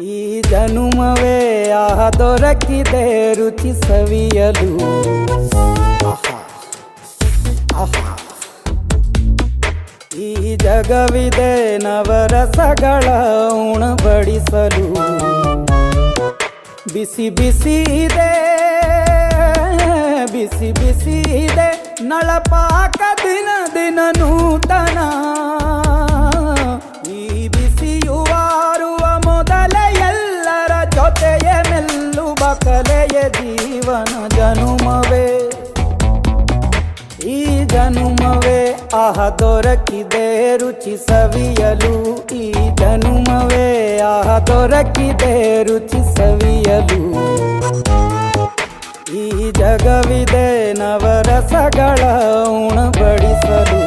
ಈ ಜನುಮವೇ ಆಹ ದೊರಕಿದೆ ರುಚಿ ಸವಿಯಲು. ಈ ಜಗವಿದೆ ನವರಸಗಳ ಉಣಬಡಿಸಲು. ಬಿಸಿ ಬಿಸಿ ಇದೆ, ಬಿಸಿ ಬಿಸಿ ಇದೆ ನಳಪಾಕ ದಿನ ದಿನ ನೂತನ. ಈ ಬಿಸಿಯುವಾರುವ ಮೊದಲೇ ಎಲ್ಲರ ಜೊತೆಯ ಮೆಲ್ಲುವ ಕಲೆಯ ಜೀವನ ಜನುಮವೇ. ಈ ಜನುಮವೇ ಆಹ ದೊರಕಿದೆ ರುಚಿ ಸವಿಯಲು. ಈ ಜನುಮವೇ ಆಹ ದೊರಕಿದೆ ರುಚಿ ಸವಿಯಲು. ಈ ಜಗವಿದೆ ನವರಸಗಳ ಉಣಬಡಿಸಲು.